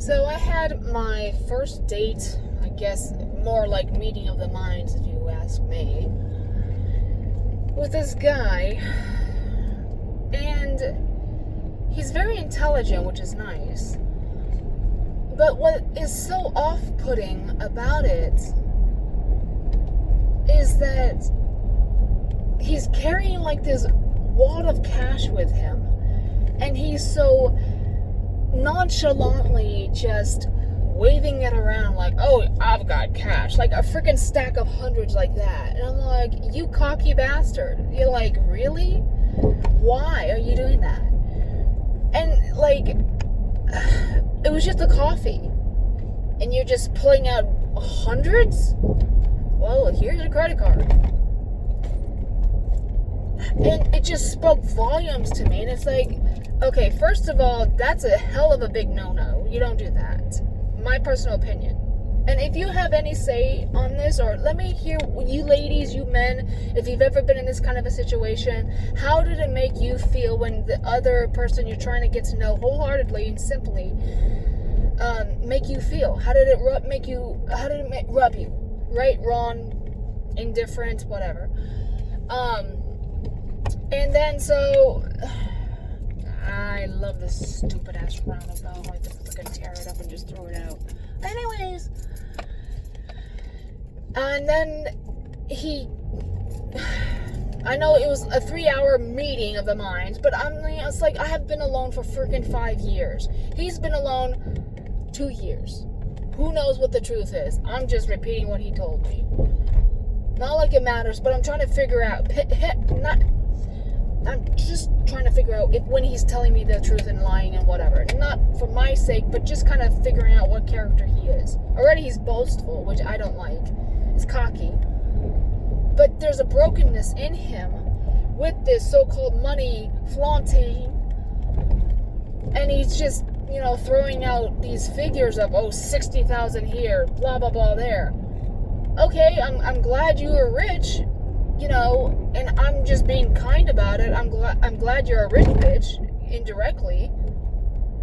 So I had my first date, I guess more like meeting of the minds if you ask me, with this guy. And he's very intelligent, which is nice. But what is so off-putting about it is that he's carrying like this wad of cash with him, and he's so nonchalantly just waving it around like, oh, I've got cash, like a freaking stack of hundreds like that. And I'm like, you cocky bastard. You're like, really? Why are you doing that? And like, it was just a coffee, and you're just pulling out hundreds? Well, here's your credit card. And it just spoke volumes to me. And it's like, okay, first of all, that's a hell of a big no-no. You don't do that. My personal opinion. And if you have any say on this, or let me hear, you ladies, you men, if you've ever been in this kind of a situation, how did it make you feel when the other person you're trying to get to know wholeheartedly and simply make you feel? How did it rub you? Right, wrong, indifferent, whatever. And then so I love this stupid ass roundabout. I like to freaking tear it up and just throw it out. Anyways, and then I know it was a 3-hour meeting of the minds, but it's like I have been alone for freaking 5 years. He's been alone 2 years. Who knows what the truth is? I'm just repeating what he told me. Not like it matters, but I'm trying to figure out. I'm just trying to figure out if when he's telling me the truth and lying and whatever. Not for my sake, but just kind of figuring out what character he is. Already he's boastful, which I don't like. He's cocky. But there's a brokenness in him with this so-called money flaunting. And he's just, throwing out these figures of, 60,000 here, blah, blah, blah there. Okay, I'm glad you were rich. And I'm just being kind about it. I'm glad you're a rich bitch, indirectly,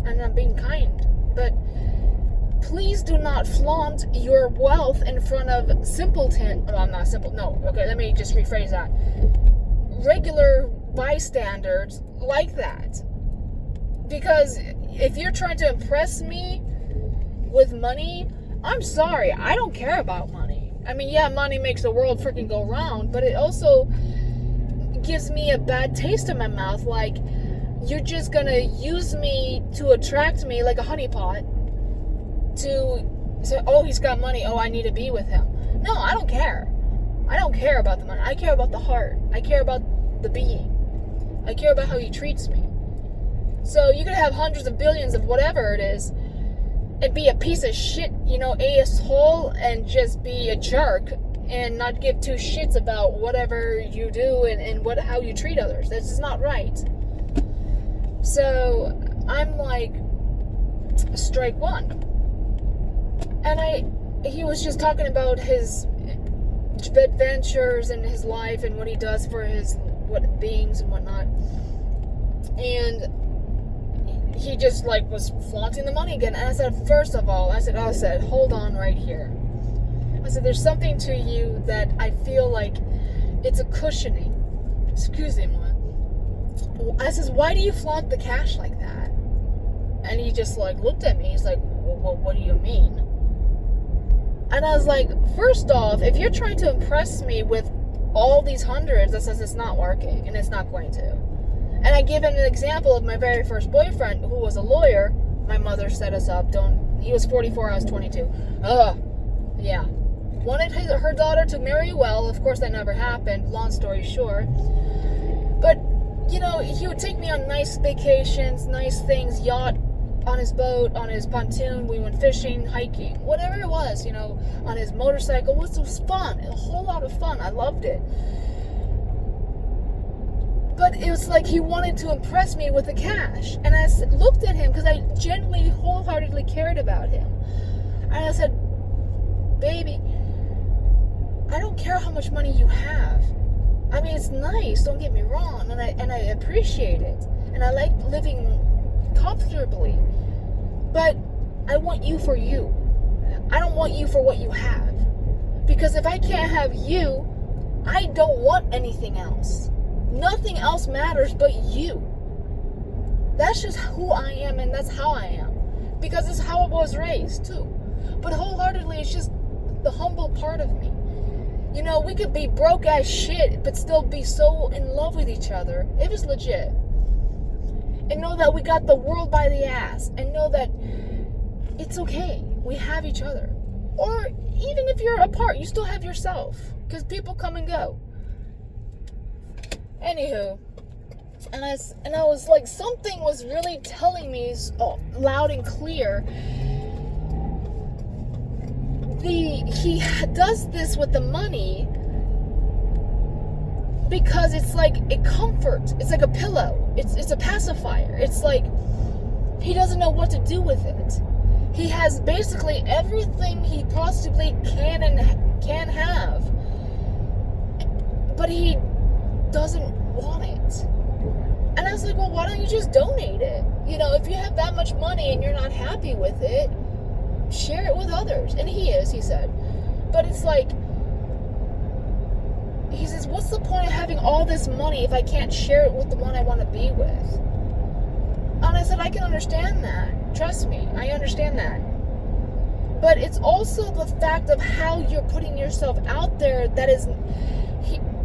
and I'm being kind. But please do not flaunt your wealth in front of simpleton. Well, I'm not simple. No, okay, let me just rephrase that. Regular bystanders like that. Because if you're trying to impress me with money, I'm sorry, I don't care about money. I mean, yeah, money makes the world freaking go round, but it also gives me a bad taste in my mouth. Like, you're just gonna use me to attract me like a honeypot to say, oh, he's got money, oh, I need to be with him. No, I don't care. I don't care about the money. I care about the heart. I care about the being. I care about how he treats me. So you could have hundreds of billions of whatever it is, and be a piece of shit, asshole, and just be a jerk and not give two shits about whatever you do and how you treat others. That's just not right. So I'm like, strike one. And he was just talking about his adventures and his life and what he does for his beings and whatnot. And he just was flaunting the money again. And I said, first of all, I said, hold on right here. I said, there's something to you that I feel like it's a cushioning. Excuse me. I says, why do you flaunt the cash like that? And he just looked at me. He's like, well, what do you mean? And I was like, first off, if you're trying to impress me with all these hundreds, that says it's not working and it's not going to. And I give him an example of my very first boyfriend, who was a lawyer. My mother set us up. He was 44, I was 22. Yeah. Wanted her daughter to marry well. Of course, that never happened. Long story short. But, he would take me on nice vacations, nice things, yacht, on his boat, on his pontoon. We went fishing, hiking, whatever it was, on his motorcycle. It was fun. A whole lot of fun. I loved it. But it was like he wanted to impress me with the cash. And I looked at him because I genuinely, wholeheartedly cared about him. And I said, baby, I don't care how much money you have. I mean, it's nice, don't get me wrong. And I appreciate it. And I like living comfortably. But I want you for you. I don't want you for what you have. Because if I can't have you, I don't want anything else. Nothing else matters but you. That's just who I am, and that's how I am. Because it's how I was raised too. But wholeheartedly, it's just the humble part of me. You know, we could be broke as shit, but still be so in love with each other. If it's legit. And know that we got the world by the ass. And know that it's okay. We have each other. Or even if you're apart, you still have yourself. Because people come and go. Anywho. And I was like, something was really telling me loud and clear. He does this with the money because it's like a comfort. It's like a pillow. It's a pacifier. It's like he doesn't know what to do with it. He has basically everything he possibly can have, but he doesn't want it. And I was like, well, why don't you just donate it? You know, if you have that much money and you're not happy with it, share it with others. And he said. But it's like, he says, what's the point of having all this money if I can't share it with the one I want to be with? And I said, I can understand that. Trust me, I understand that. But it's also the fact of how you're putting yourself out there that is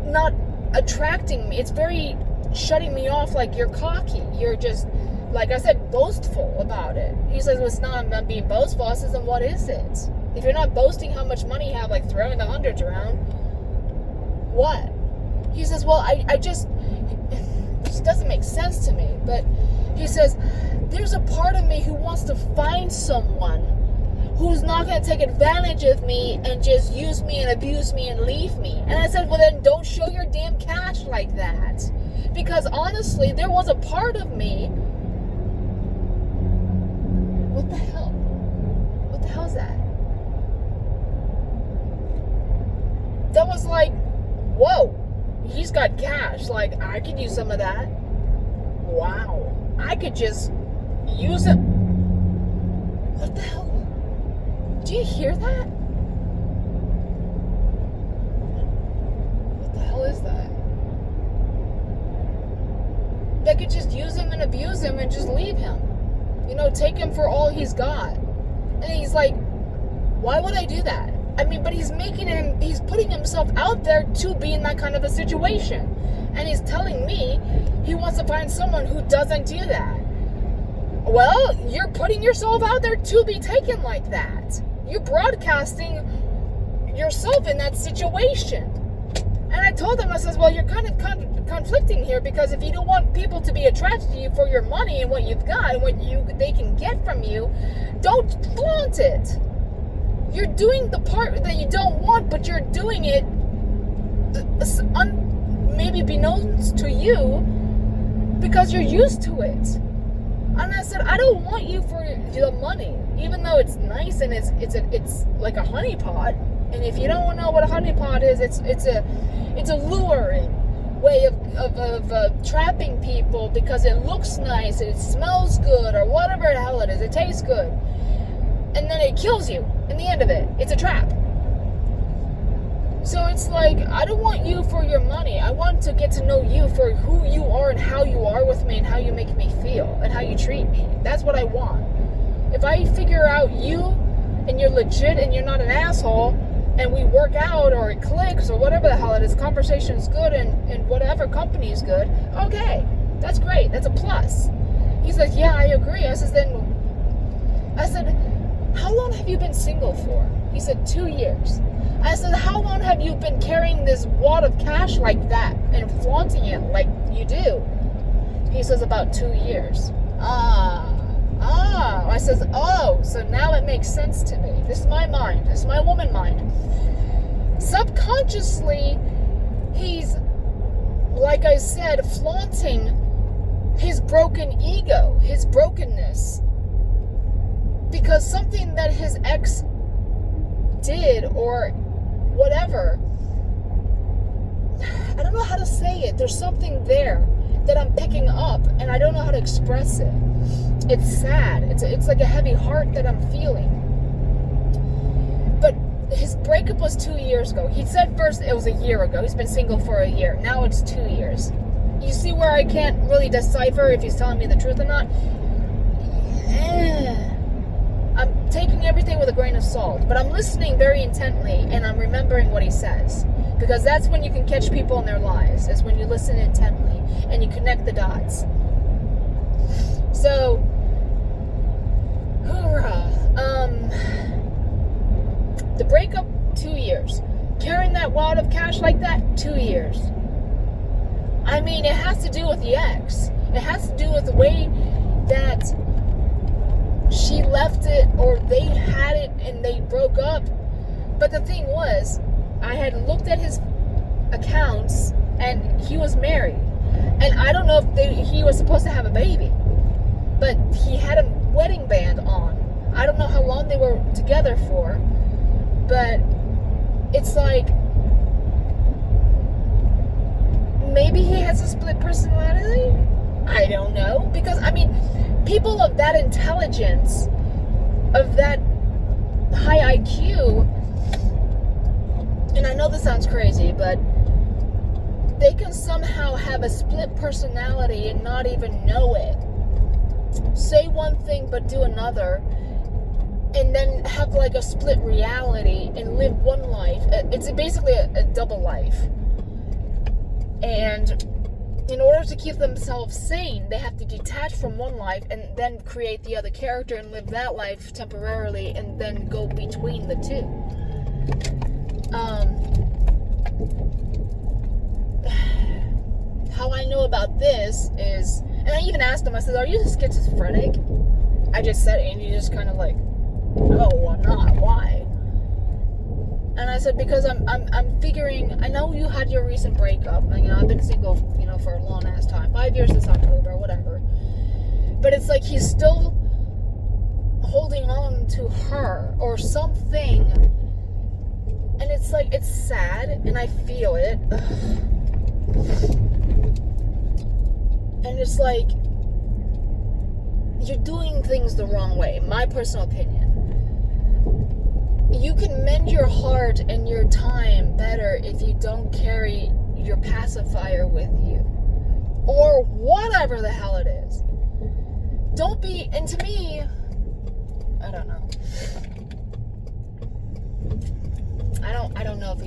not attracting me. It's very shutting me off. Like, you're cocky. You're just, like I said, boastful about it. He says, well, it's not, I'm not being boastful. I says, then what is it? If you're not boasting how much money you have, like throwing the hundreds around, what? He says, well, I just, it just doesn't make sense to me. But he says, there's a part of me who wants to find someone who's not going to take advantage of me and just use me and abuse me and leave me. And I said, well, then don't show your damn cash like that. Because honestly, there was a part of me. What the hell? What the hell is that? That was like, whoa, he's got cash. Like, I could use some of that. Wow. I could just use it. What the hell? Do you hear that? What the hell is that? They could just use him and abuse him and just leave him. You know, take him for all he's got. And he's like, why would I do that? I mean, but he's putting himself out there to be in that kind of a situation. And he's telling me he wants to find someone who doesn't do that. Well, you're putting yourself out there to be taken like that. You're broadcasting yourself in that situation. And I told him, I says, well, you're kind of conflicting here, because if you don't want people to be attracted to you for your money and what you've got and what they can get from you, don't flaunt it. You're doing the part that you don't want, but you're doing it maybe beknownst to you because you're used to it. And I said, I don't want you for the money, even though it's nice and it's like a honeypot. And if you don't know what a honeypot is, it's a luring way of trapping people because it looks nice and it smells good or whatever the hell it is. It tastes good, and then it kills you in the end of it. It's a trap. So it's like, I don't want you for your money. I want to get to know you for who you are and how you are with me and how you make me feel and how you treat me. That's what I want. If I figure out you and you're legit and you're not an asshole and we work out or it clicks or whatever the hell it is, conversation's good and whatever company's good, okay, that's great. That's a plus. He's like, yeah, I agree. I said, how long have you been single for? He said, 2 years. I said, how long have you been carrying this wad of cash like that and flaunting it like you do? He says, about 2 years. I says, oh, so now it makes sense to me. This is my mind. This is my woman mind. Subconsciously, he's, like I said, flaunting his broken ego, his brokenness. Because something that his ex did or whatever, I don't know how to say it. There's something there that I'm picking up and I don't know how to express it. it's sad. It's like a heavy heart that I'm feeling. But his breakup was 2 years ago. He said first it was a year ago. He's been single for a year. Now it's 2 years. You see where I can't really decipher if he's telling me the truth or not? I'm taking everything with a grain of salt, but I'm listening very intently, and I'm remembering what he says. Because that's when you can catch people in their lies, is when you listen intently, and you connect the dots. So, the breakup, 2 years. Carrying that wad of cash like that, 2 years. I mean, it has to do with the ex. It has to do with the way that she left it, or they had it and they broke up. But the thing was, I had looked at his accounts and he was married. And I don't know if he was supposed to have a baby, but he had a wedding band on. I don't know how long they were together for, but it's like, maybe he has a split personality? I don't know. Because, I mean, people of that intelligence, of that high IQ, and I know this sounds crazy, but they can somehow have a split personality and not even know it. Say one thing but do another, and then have like a split reality and live one life. It's basically a double life. And in order to keep themselves sane, they have to detach from one life and then create the other character and live that life temporarily and then go between the two. How I know about this is, and I even asked him, I said, are you schizophrenic? I just said it, and he just kind of like, no, I'm not. Why? And I said, because I'm figuring, I know you had your recent breakup, and, I've been single, for a long ass time, 5 years this October, whatever. But it's like he's still holding on to her or something, and it's like, it's sad, and I feel it. And it's like, you're doing things the wrong way, my personal opinion. You can mend your heart and your time better if you don't carry your pacifier with you. Or whatever the hell it is. Don't be, and to me, I don't know. I don't know if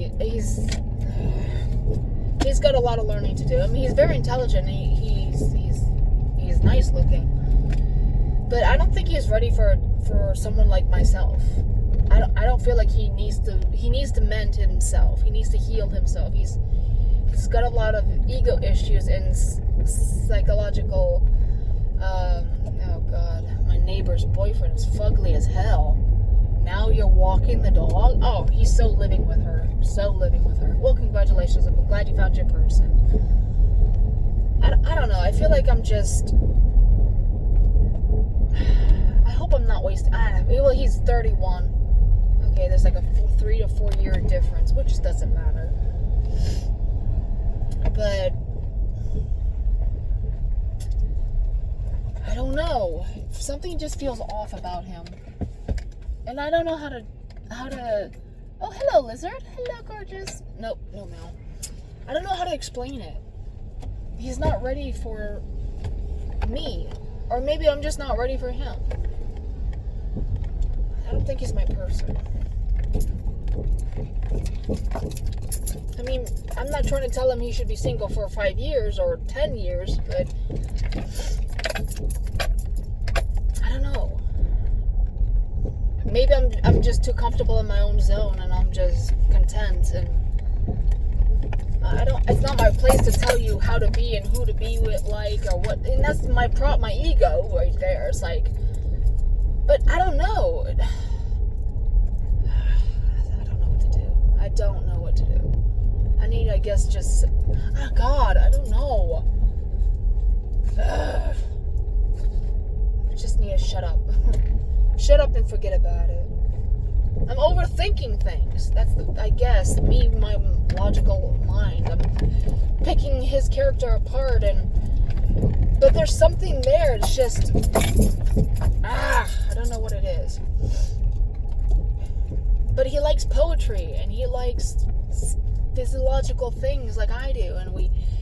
he's got a lot of learning to do. I mean, he's very intelligent. He's nice looking. But I don't think he's ready for someone like myself. I don't feel like he needs to mend himself. He needs to heal himself. He's got a lot of ego issues and psychological. Oh God, my neighbor's boyfriend is fugly as hell. Now you're walking the dog. Oh, he's so living with her. Well, congratulations. I'm glad you found your person. I don't know. I feel like I'm just. I hope I'm not wasting. Well, he's 31. Okay, there's like a 3 to 4 year difference, which doesn't matter. But I don't know. Something just feels off about him, and I don't know how to. Oh, hello, lizard. Hello, gorgeous. Nope, no meow. I don't know how to explain it. He's not ready for me, or maybe I'm just not ready for him. I don't think he's my person. I mean, I'm not trying to tell him he should be single for 5 years or 10 years, but I don't know. Maybe I'm just too comfortable in my own zone and I'm just content, and it's not my place to tell you how to be and who to be with, like, or what, and that's my ego right there. It's like, but I don't know. I don't know what to do. I need, I guess, just, oh God, I don't know. I just need to shut up. Shut up and forget about it. I'm overthinking things. That's, I guess, my logical mind. I'm picking his character apart and But there's something there. It's just, I don't know what it is. But he likes poetry, and he likes physiological things like I do, and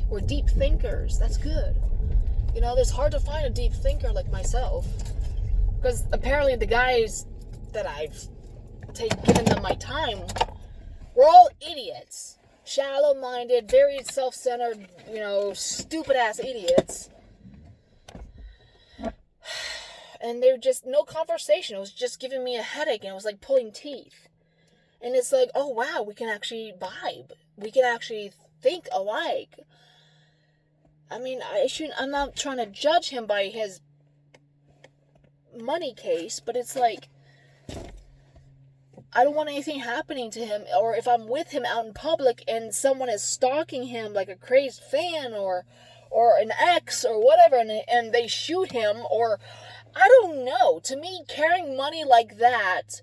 we're deep thinkers. That's good. You know, it's hard to find a deep thinker like myself, because apparently the guys that I've given them my time, we're all idiots. Shallow-minded, very self-centered, you know, stupid-ass idiots. And they were just, no conversation. It was just giving me a headache, and it was like pulling teeth. And it's like, oh wow, we can actually vibe. We can actually think alike. I mean, I'm not trying to judge him by his money case, but it's like, I don't want anything happening to him, or if I'm with him out in public and someone is stalking him like a crazed fan or an ex or whatever, and they shoot him, or I don't know. To me, carrying money like that,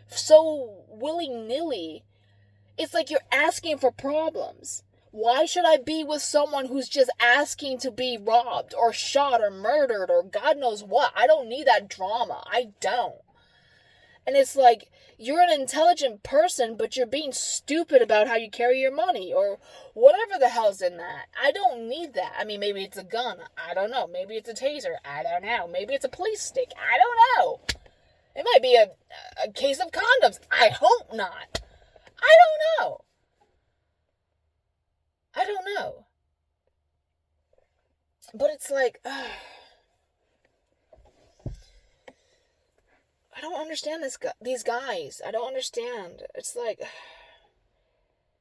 so willy-nilly, it's like you're asking for problems. Why should I be with someone who's just asking to be robbed or shot or murdered or God knows what? I don't need that drama. I don't. And it's like, you're an intelligent person, but you're being stupid about how you carry your money or whatever the hell's in that. I don't need that. I mean, maybe it's a gun. I don't know. Maybe it's a taser. I don't know. Maybe it's a police stick. I don't know. It might be a case of condoms. I hope not. I don't know. I don't know. But it's like, I don't understand these guys. I don't understand. It's like,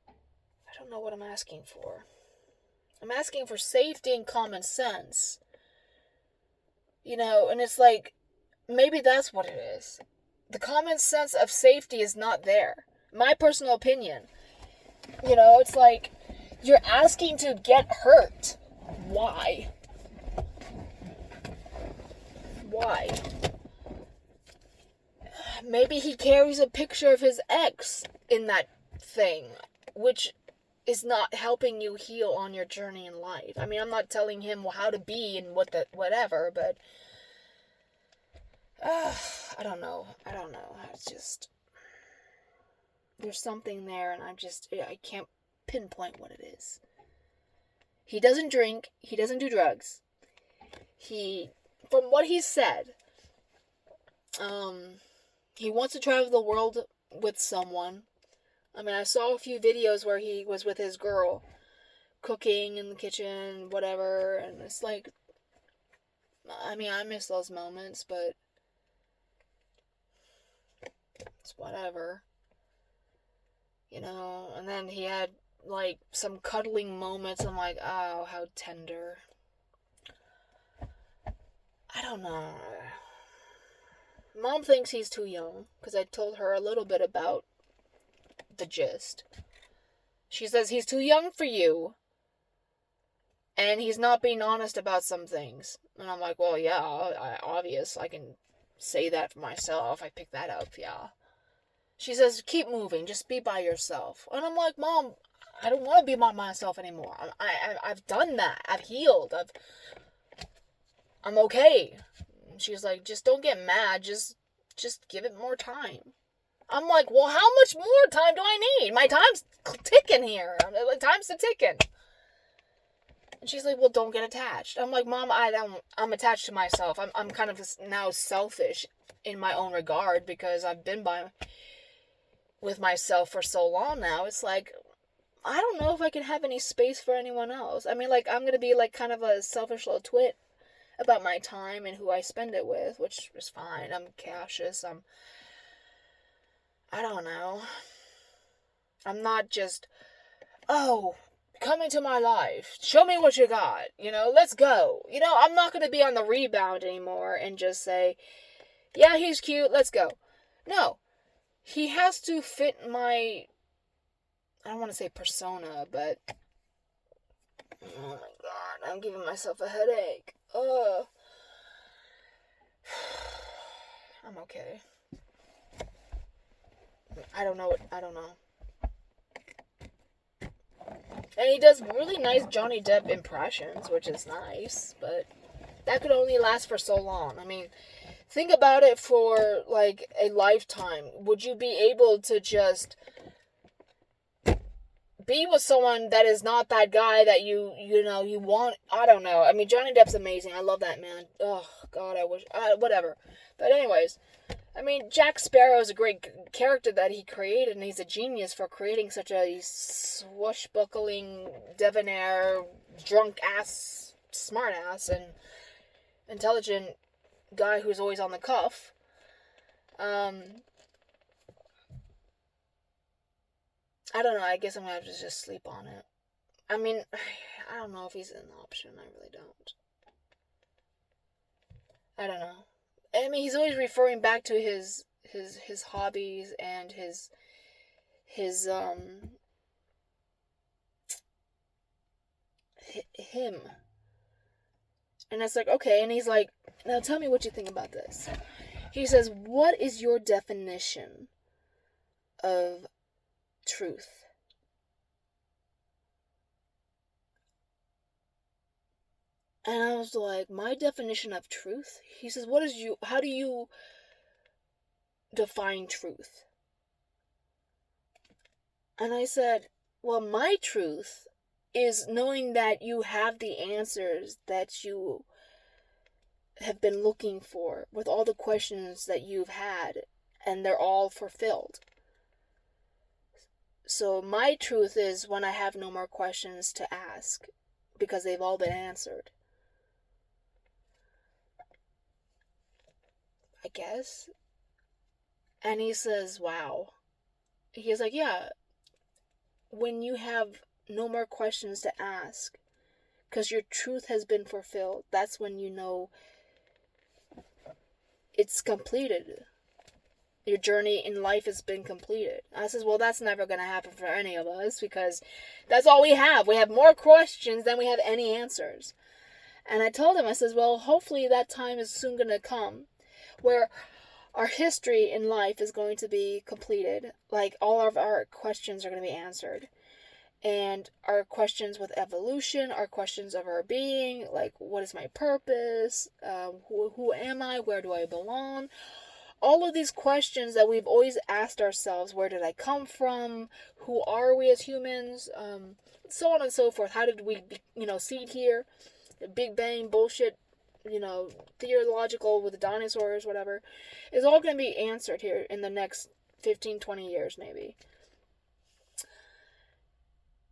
I don't know what I'm asking for. I'm asking for safety and common sense. You know, and it's like, maybe that's what it is. The common sense of safety is not there. My personal opinion. You know, it's like, you're asking to get hurt. Why? Why? Maybe he carries a picture of his ex in that thing, which is not helping you heal on your journey in life. I mean, I'm not telling him how to be and whatever, but I don't know. It's just, there's something there, and I can't pinpoint what it is. He doesn't drink. He doesn't do drugs. From what he said, he wants to travel the world with someone. I mean, I saw a few videos where he was with his girl, cooking in the kitchen, whatever, and it's like, I mean, I miss those moments, but it's whatever. You know, and then he had, like, some cuddling moments. I'm like, oh, how tender. I don't know. Mom thinks he's too young, because I told her a little bit about the gist. She says he's too young for you, and he's not being honest about some things. And I'm like, well, yeah, obvious. I can say that for myself. I picked that up, yeah. She says, keep moving, just be by yourself. And I'm like, Mom, I don't want to be by myself anymore. I've done that. I've healed. I'm okay. And she's like, just don't get mad. Just give it more time. I'm like, well, how much more time do I need? My time's ticking here. Time's ticking. And she's like, well, don't get attached. I'm like, Mom, I'm attached to myself. I'm kind of now selfish in my own regard, because I've been with myself for so long now. It's like, I don't know if I can have any space for anyone else. I mean, like, I'm going to be like kind of a selfish little twit about my time and who I spend it with, which is fine. I'm cautious. I don't know. I'm not just, oh, come into my life. Show me what you got. You know, let's go. You know, I'm not going to be on the rebound anymore and just say, yeah, he's cute, let's go. No. He has to fit my, I don't want to say persona, but, oh my God, I'm giving myself a headache. Ugh. I'm okay. I don't know. And he does really nice Johnny Depp impressions, which is nice, but that could only last for so long. I mean, think about it for like a lifetime. Would you be able to just be with someone that is not that guy that you want? I don't know. I mean, Johnny Depp's amazing. I love that man. Oh God, I wish whatever. But anyways, I mean, Jack Sparrow is a great character that he created, and he's a genius for creating such a swashbuckling, debonair, drunk ass, smart ass, and intelligent guy who's always on the cuff. I don't know. I guess I'm gonna have to just sleep on it. I mean, I don't know if he's an option. I really don't. I don't know. I mean, he's always referring back to his hobbies and his him. And it's like, okay, and he's like, now tell me what you think about this. He says, what is your definition of truth? And I was like, my definition of truth? He says, how do you define truth? And I said, well, my truth is knowing that you have the answers that you have been looking for with all the questions that you've had, and they're all fulfilled. So my truth is when I have no more questions to ask because they've all been answered. I guess. And he says, wow. He's like, yeah, when you have no more questions to ask because your truth has been fulfilled, that's when you know it's completed. Your journey in life has been completed. I says, well, that's never going to happen for any of us because that's all we have. We have more questions than we have any answers. And I told him, I says, well, hopefully that time is soon going to come where our history in life is going to be completed. Like all of our questions are going to be answered. And our questions with evolution, our questions of our being, like what is my purpose? Who am I? Where do I belong? All of these questions that we've always asked ourselves, where did I come from? Who are we as humans? So on and so forth. How did we, seed here? The Big Bang bullshit, theological with the dinosaurs, whatever, is all going to be answered here in the next 15, 20 years maybe.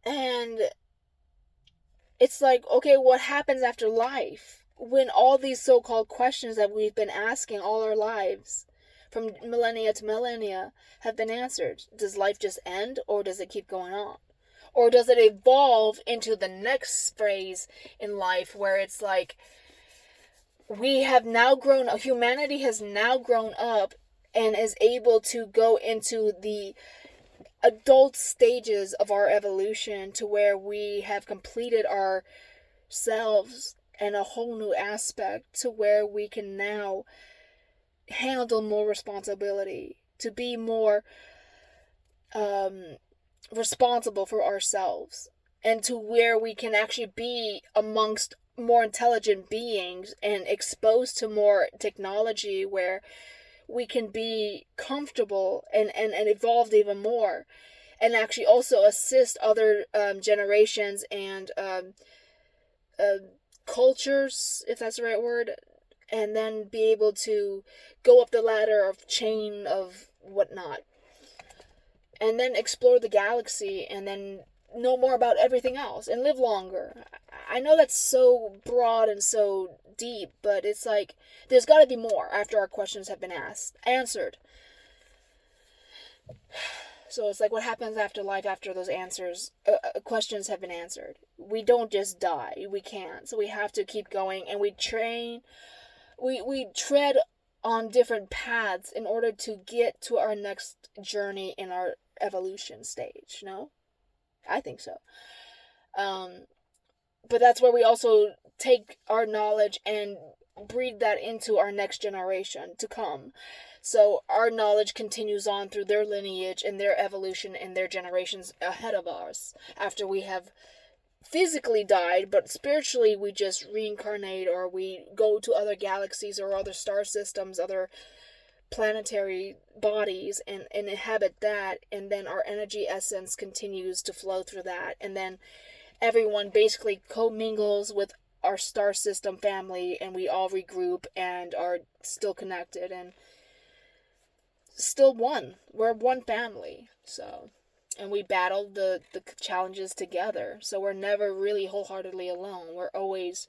And it's like, okay, what happens after life? When all these so-called questions that we've been asking all our lives, from millennia to millennia, have been answered. Does life just end, or does it keep going on? Or does it evolve into the next phase in life where it's like, humanity has now grown up and is able to go into the adult stages of our evolution to where we have completed ourselves in a whole new aspect to where we can now handle more responsibility, to be more responsible for ourselves, and to where we can actually be amongst more intelligent beings and exposed to more technology where we can be comfortable and evolved even more, and actually also assist other generations and cultures, if that's the right word, and then be able to go up the ladder of chain of whatnot, and then explore the galaxy, and then know more about everything else, and live longer. I know that's so broad and so deep, but it's like, there's got to be more after our questions have been answered. So it's like, what happens after life after those questions have been answered? We don't just die. We can't. So we have to keep going, and we tread on different paths in order to get to our next journey in our evolution stage, no? I think so. But that's where we also take our knowledge and breed that into our next generation to come. So our knowledge continues on through their lineage and their evolution and their generations ahead of us after we have physically died, but spiritually we just reincarnate, or we go to other galaxies or other star systems, other planetary bodies, and inhabit that, and then our energy essence continues to flow through that, and then everyone basically commingles with our star system family, and we all regroup and are still connected and still one. We're one family. So, and we battle the challenges together. So we're never really wholeheartedly alone. We're always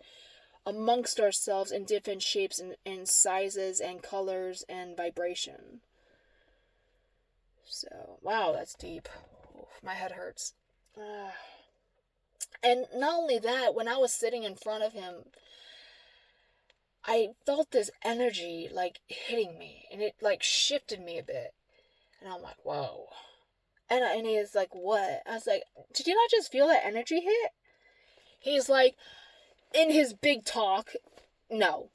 amongst ourselves in different shapes and sizes and colors and vibration. So, wow, that's deep. Oof, my head hurts. And not only that, when I was sitting in front of him, I felt this energy like hitting me, and it like shifted me a bit. And I'm like, whoa. And he's like, what? I was like, did you not just feel that energy hit? He's like, in his big talk, no.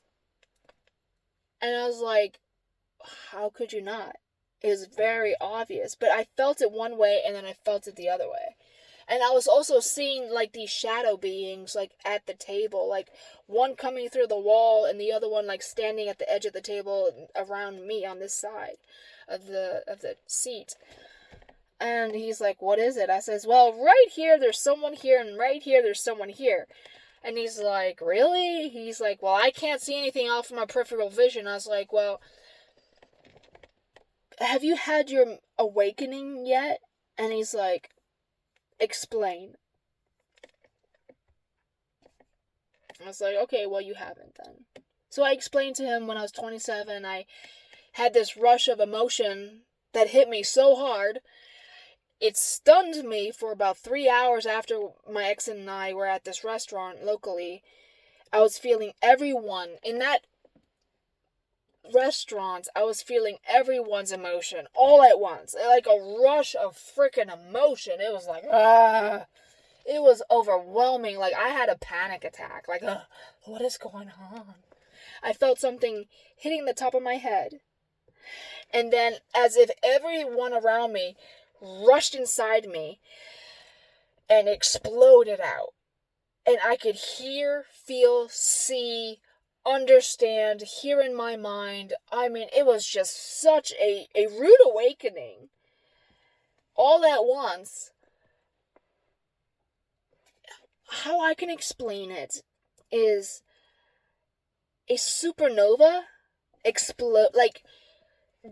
And I was like, how could you not? It was very obvious. But I felt it one way, and then I felt it the other way. And I was also seeing like these shadow beings like at the table, like one coming through the wall and the other one like standing at the edge of the table around me on this side of the seat. And he's like, what is it? I says, well, right here there's someone here, and right here there's someone here. And he's like, really? He's like, well, I can't see anything off of my peripheral vision. I was like, well, have you had your awakening yet? And he's like, explain. I was like, okay, well, you haven't then. So I explained to him when I was 27, I had this rush of emotion that hit me so hard, it stunned me for about 3 hours after my ex and I were at this restaurant locally. I was feeling everyone in that restaurant, I was feeling everyone's emotion all at once. Like a rush of freaking emotion. It was like, it was overwhelming. Like I had a panic attack. Like, what is going on? I felt something hitting the top of my head. And then as if everyone around me rushed inside me and exploded out. And I could hear, feel, see, understand, hear in my mind. I mean, it was just such a rude awakening. All at once. How I can explain it is a supernova like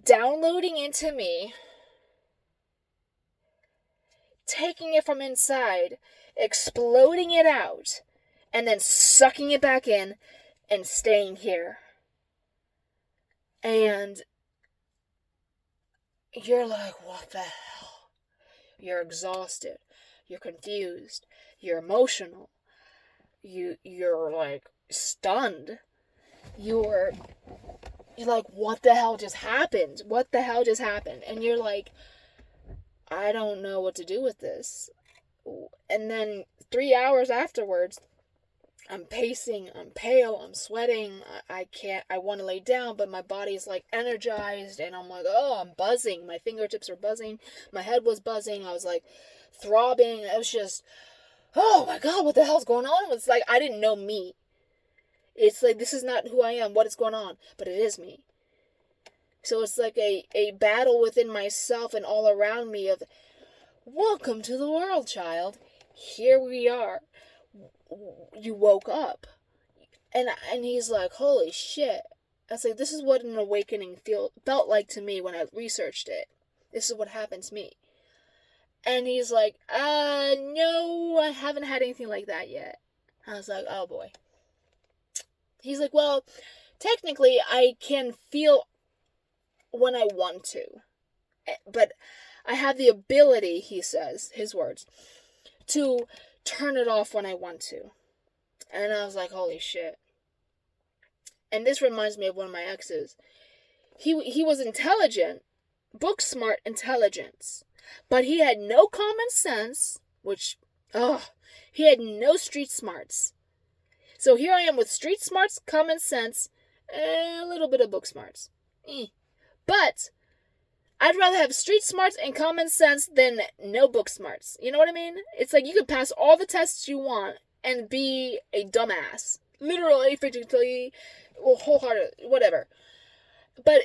downloading into me, taking it from inside, exploding it out, and then sucking it back in and staying here. And you're like, what the hell? You're exhausted. You're confused. You're emotional. You're like stunned. You're like, what the hell just happened? What the hell just happened? And you're like, I don't know what to do with this. And then 3 hours afterwards, I'm pacing, I'm pale, I'm sweating, I want to lay down, but my body's like energized, and I'm like, oh, I'm buzzing, my fingertips are buzzing, my head was buzzing, I was like throbbing, it was just, oh my god, what the hell's going on? It's like, I didn't know me. It's like, this is not who I am, what is going on, but it is me. So it's like a battle within myself and all around me of, welcome to the world, child. Here we are. You woke up. And he's like, holy shit. I was like, this is what an awakening felt like to me when I researched it. This is what happened to me. And he's like, no, I haven't had anything like that yet. I was like, oh boy. He's like, well, technically I can feel when I want to. But I have the ability, he says, his words, to turn it off when I want to. And I was like, holy shit. And this reminds me of one of my exes. He was intelligent, book smart intelligence, but he had no common sense, he had no street smarts. So here I am with street smarts, common sense, and a little bit of book smarts. But I'd rather have street smarts and common sense than no book smarts. You know what I mean? It's like you can pass all the tests you want and be a dumbass. Literally, figuratively, well, wholehearted, whatever. But,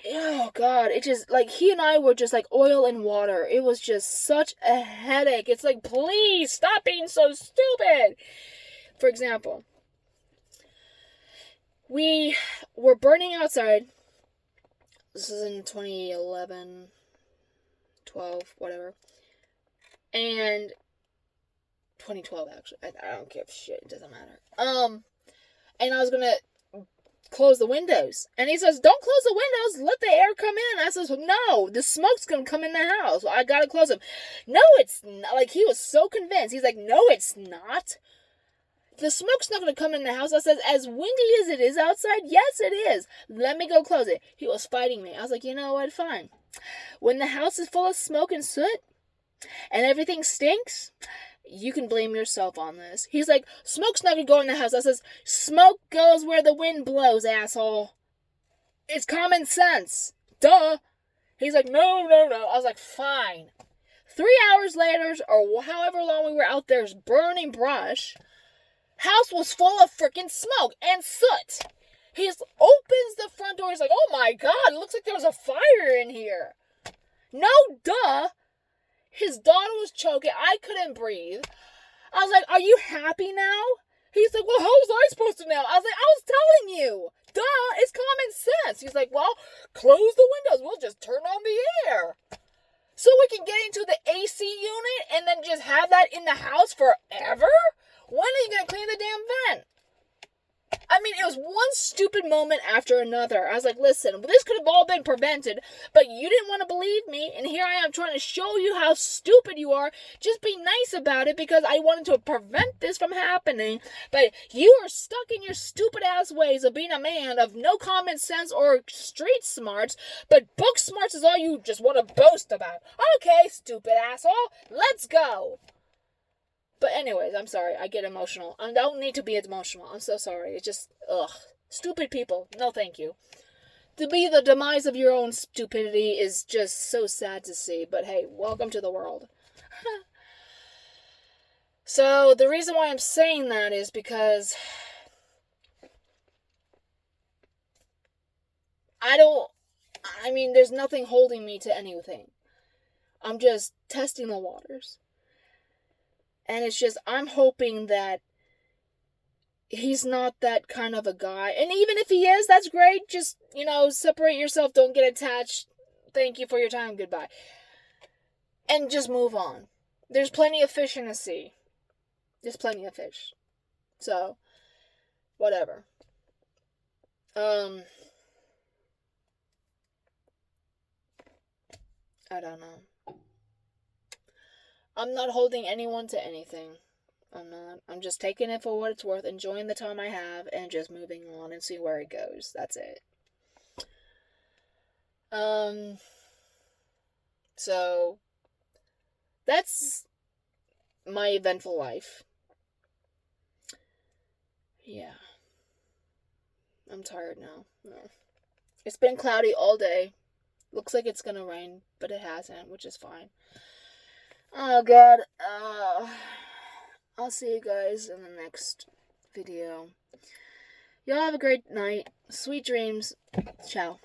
oh God, it just, like, he and I were just like oil and water. It was just such a headache. It's like, please, stop being so stupid. For example, we were burning outside. This is in 2011, 12, whatever. And 2012, actually. I don't give a shit. It doesn't matter. And I was going to close the windows. And he says, don't close the windows. Let the air come in. I says, no, the smoke's going to come in the house. I got to close them. No, it's not. Like, he was so convinced. He's like, no, it's not. The smoke's not going to come in the house. I said, as windy as it is outside, yes, it is. Let me go close it. He was fighting me. I was like, you know what? Fine. When the house is full of smoke and soot and everything stinks, you can blame yourself on this. He's like, smoke's not going to go in the house. I says, smoke goes where the wind blows, asshole. It's common sense. Duh. He's like, no. I was like, fine. 3 hours later, or however long we were out there burning brush, house was full of freaking smoke and soot. He opens the front door. He's like, oh my God, it looks like there was a fire in here. No, duh. His daughter was choking. I couldn't breathe. I was like, are you happy now? He's like, well, how was I supposed to know? I was like, I was telling you. Duh, it's common sense. He's like, well, close the windows. We'll just turn on the air. So we can get into the AC unit and then just have that in the house forever? When are you going to clean the damn vent? I mean, it was one stupid moment after another. I was like, listen, this could have all been prevented, but you didn't want to believe me, and here I am trying to show you how stupid you are. Just be nice about it because I wanted to prevent this from happening, but you are stuck in your stupid-ass ways of being a man of no common sense or street smarts, but book smarts is all you just want to boast about. Okay, stupid asshole, let's go. But anyways, I'm sorry. I get emotional. I don't need to be emotional. I'm so sorry. It's just, ugh. Stupid people. No, thank you. To be the demise of your own stupidity is just so sad to see. But hey, welcome to the world. So, the reason why I'm saying that is because there's nothing holding me to anything. I'm just testing the waters. And it's just, I'm hoping that he's not that kind of a guy. And even if he is, that's great. Just, separate yourself. Don't get attached. Thank you for your time. Goodbye. And just move on. There's plenty of fish in the sea. There's plenty of fish. So, whatever. I don't know. I'm not holding anyone to anything. I'm not. I'm just taking it for what it's worth, enjoying the time I have, and just moving on and see where it goes. That's it. So, that's my eventful life. Yeah. I'm tired now. It's been cloudy all day. Looks like it's gonna rain, but it hasn't, which is fine. Oh God, I'll see you guys in the next video. Y'all have a great night. Sweet dreams. Ciao.